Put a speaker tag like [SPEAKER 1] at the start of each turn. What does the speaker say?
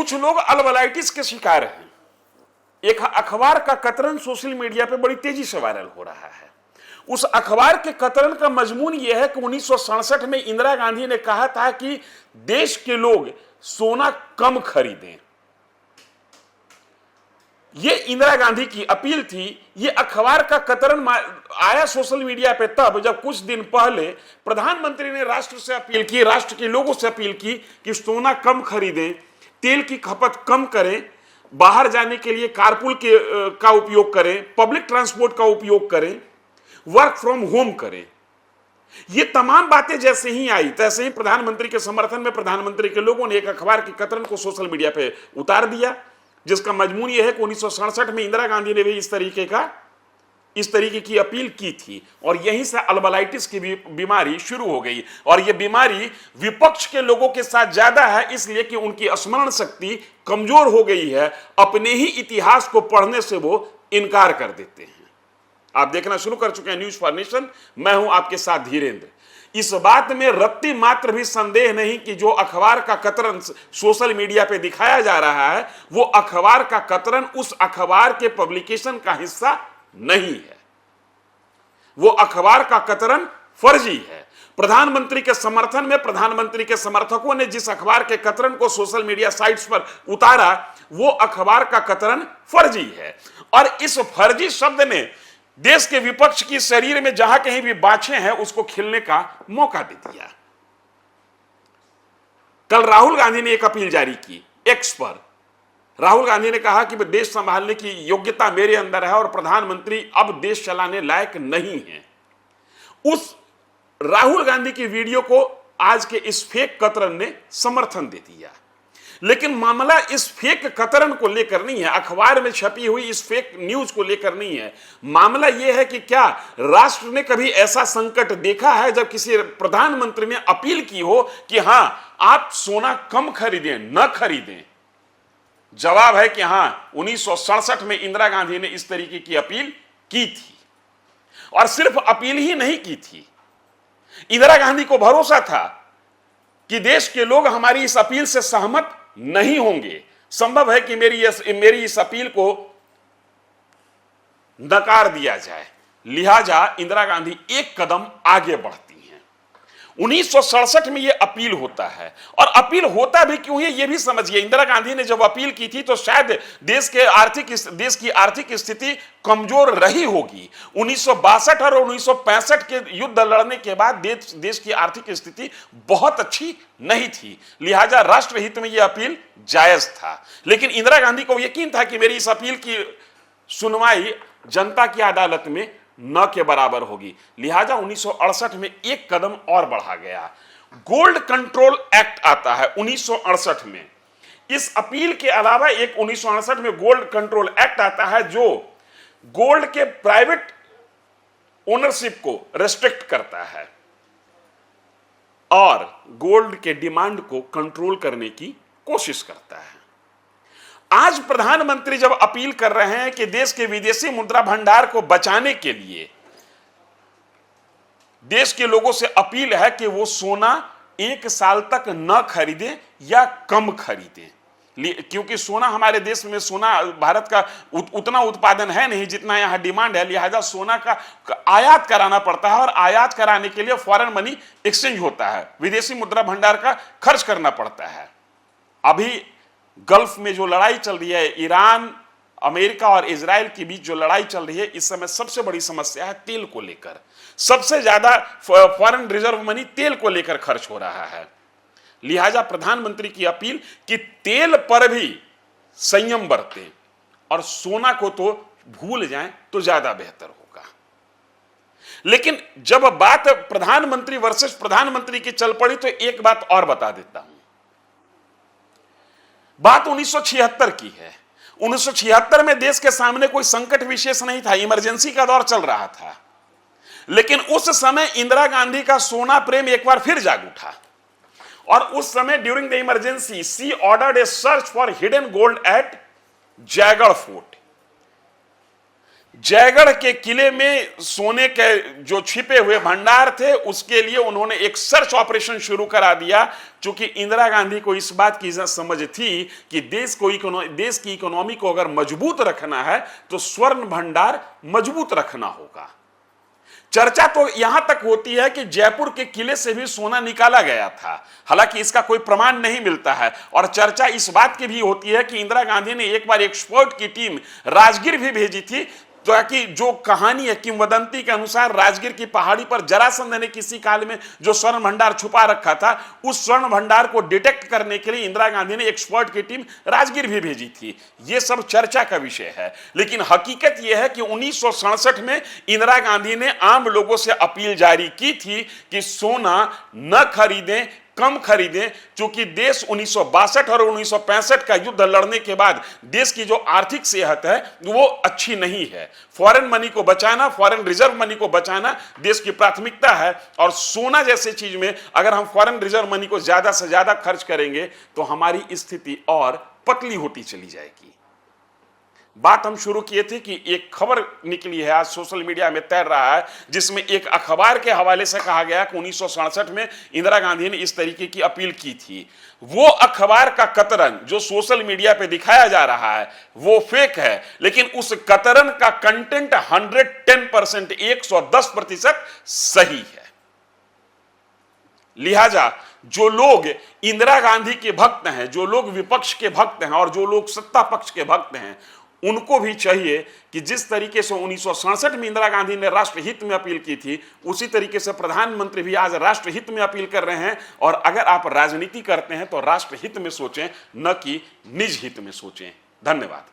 [SPEAKER 1] कुछ लोग अल्बलाइटिस के शिकार हैं। एक अखबार का कतरन सोशल मीडिया पे बड़ी तेजी से वायरल हो रहा है। उस अखबार के कतरन का मजमून यह है कि 1967 में इंदिरा गांधी ने कहा था कि देश के लोग सोना कम खरीदें। यह इंदिरा गांधी की अपील थी। यह अखबार का कतरन आया सोशल मीडिया पे तब जब कुछ दिन पहले प्रधानमंत्री ने राष्ट्र से अपील की, राष्ट्र के लोगों से अपील की कि सोना कम खरीदें, तेल की खपत कम करें, बाहर जाने के लिए कारपूल का उपयोग करें, पब्लिक ट्रांसपोर्ट का उपयोग करें, वर्क फ्रॉम होम करें। ये तमाम बातें जैसे ही आई तैसे ही प्रधानमंत्री के समर्थन में प्रधानमंत्री के लोगों ने एक अखबार के कतरन को सोशल मीडिया पे उतार दिया, जिसका मजमून यह है कि 1967 में इंदिरा गांधी ने भी इस तरीके की अपील की थी और यहीं से अल्बलाइटिस की बीमारी शुरू हो गई। और यह बीमारी विपक्ष के लोगों के साथ ज्यादा है, इसलिए कि उनकी स्मरण शक्ति कमजोर हो गई है। अपने ही इतिहास को पढ़ने से वो इनकार कर देते हैं। आप देखना शुरू कर चुके हैं न्यूज फॉर नेशन। मैं हूं आपके साथ धीरेन्द्र। इस बात में रत्ती मात्र भी संदेह नहीं कि जो अखबार का कतरन सोशल मीडिया पे दिखाया जा रहा है वो अखबार का कतरन उस अखबार के पब्लिकेशन का हिस्सा नहीं है। वो अखबार का कतरन फर्जी है। प्रधानमंत्री के समर्थन में प्रधानमंत्री के समर्थकों ने जिस अखबार के कतरन को सोशल मीडिया साइट्स पर उतारा वो अखबार का कतरन फर्जी है। और इस फर्जी शब्द ने देश के विपक्ष की शरीर में जहां कहीं भी बाछे हैं उसको खिलने का मौका दे दिया। कल राहुल गांधी ने एक अपील जारी की एक्स पर। राहुल गांधी ने कहा कि देश संभालने की योग्यता मेरे अंदर है और प्रधानमंत्री अब देश चलाने लायक नहीं है। उस राहुल गांधी की वीडियो को आज के इस फेक कतरन ने समर्थन दे दिया। लेकिन मामला इस फेक कतरन को लेकर नहीं है, अखबार में छपी हुई इस फेक न्यूज को लेकर नहीं है। मामला यह है कि क्या राष्ट्र ने कभी ऐसा संकट देखा है जब किसी प्रधानमंत्री ने अपील की हो कि हां आप सोना कम खरीदें, न खरीदें। जवाब है कि हां 1967 में इंदिरा गांधी ने इस तरीके की अपील की थी और सिर्फ अपील ही नहीं की थी। इंदिरा गांधी को भरोसा था कि देश के लोग हमारी इस अपील से सहमत नहीं होंगे। संभव है कि मेरी इस अपील को नकार दिया जाए, लिहाजा इंदिरा गांधी एक कदम आगे बढ़ती हैं। 1967 में यह अपील होता है और अपील होता भी क्यों है यह भी समझिए। इंदिरा गांधी ने जब अपील की थी तो शायद देश की आर्थिक स्थिति कमजोर रही होगी। 1962 और 1965 के युद्ध लड़ने के बाद देश की आर्थिक स्थिति बहुत अच्छी नहीं थी, लिहाजा राष्ट्रहित में यह अपील जायज था। लेकिन इंदिरा गांधी को यकीन था कि मेरी इस अपील की सुनवाई जनता की अदालत में न के बराबर होगी, लिहाजा 1968 में एक कदम और बढ़ा गया। गोल्ड कंट्रोल एक्ट आता है 1968 में। इस अपील के अलावा एक 1968 में गोल्ड कंट्रोल एक्ट आता है जो गोल्ड के प्राइवेट ओनरशिप को रेस्ट्रिक्ट करता है और गोल्ड के डिमांड को कंट्रोल करने की कोशिश करता है। आज प्रधानमंत्री जब अपील कर रहे हैं कि देश के विदेशी मुद्रा भंडार को बचाने के लिए देश के लोगों से अपील है कि वो सोना 1 साल तक न खरीदें या कम खरीदें, क्योंकि सोना हमारे देश में सोना भारत का उतना उत्पादन है नहीं जितना यहां डिमांड है, लिहाजा सोना का आयात कराना पड़ता है और आयात कराने के लिए फॉरेन मनी एक्सचेंज होता है, विदेशी मुद्रा भंडार का खर्च करना पड़ता है। अभी गल्फ में जो लड़ाई चल रही है, ईरान, अमेरिका और इजराइल के बीच जो लड़ाई चल रही है, इस समय सबसे बड़ी समस्या है तेल को लेकर। सबसे ज्यादा फॉरेन रिजर्व मनी तेल को लेकर खर्च हो रहा है, लिहाजा प्रधानमंत्री की अपील कि तेल पर भी संयम बरतें और सोना को तो भूल जाएं तो ज्यादा बेहतर होगा। लेकिन जब बात प्रधानमंत्री वर्सेस प्रधानमंत्री की चल पड़ी तो एक बात और बता देता हूं। बात 1976 की है। 1976 में देश के सामने कोई संकट विशेष नहीं था, इमरजेंसी का दौर चल रहा था। लेकिन उस समय इंदिरा गांधी का सोना प्रेम एक बार फिर जाग उठा और उस समय during the emergency she ordered A search for hidden gold eight Jaigarh fort. Jaigarh के किले में सोने के जो छिपे हुए भंडार थे उसके लिए उन्होंने एक सर्च ऑपरेशन शुरू करा दिया, क्योंकि इंदिरा गांधी को इस बात की समझ थी कि देश की इकोनॉमी को अगर मजबूत रखना है तो स्वर्ण भंडार मजबूत रखना होगा। चर्चा तो यहां तक होती है कि जयपुर के किले से भी सोना निकाला गया था, हालांकि इसका कोई प्रमाण नहीं मिलता है। और चर्चा इस बात की भी होती है कि इंदिरा गांधी ने एक बार एक्सपर्ट की टीम राजगीर भी भेजी थी, ताकि जो कहानी है किंवदंती के अनुसार राजगीर की पहाड़ी पर जरासंध ने किसी काल में जो स्वर्ण भंडार छुपा रखा था, उस स्वर्ण भंडार को डिटेक्ट करने के लिए इंदिरा गांधी ने एक्सपर्ट की टीम राजगीर भी भेजी थी। यह सब चर्चा का विषय है, लेकिन हकीकत यह है कि 1967 में इंदिरा गांधी ने आम लोगों से अपील जारी की थी कि सोना न खरीदें, कम खरीदें, क्योंकि देश 1962 और 1965 का युद्ध लड़ने के बाद देश की जो आर्थिक सेहत है वो अच्छी नहीं है। फॉरेन मनी को बचाना, फॉरेन रिजर्व मनी को बचाना देश की प्राथमिकता है, और सोना जैसे चीज में अगर हम फॉरेन रिजर्व मनी को ज्यादा से ज्यादा खर्च करेंगे तो हमारी स्थिति और पतली होती चली जाएगी। बात हम शुरू किए थे कि एक खबर निकली है, आज सोशल मीडिया में तैर रहा है, जिसमें एक अखबार के हवाले से कहा गया कि 1967 में इंदिरा गांधी ने इस तरीके की अपील की थी। वो अखबार का कतरन जो सोशल मीडिया पे दिखाया जा रहा है वो फेक है, लेकिन उस कतरन का कंटेंट 110%, 110% सही है। लिहाजा जो लोग इंदिरा गांधी के भक्त हैं, जो लोग विपक्ष के भक्त हैं और जो लोग सत्ता पक्ष के भक्त हैं, उनको भी चाहिए कि जिस तरीके से 1967 में इंदिरा गांधी ने राष्ट्रहित में अपील की थी, उसी तरीके से प्रधानमंत्री भी आज राष्ट्रहित में अपील कर रहे हैं। और अगर आप राजनीति करते हैं तो राष्ट्रहित में सोचें, न कि निज हित में सोचें। धन्यवाद।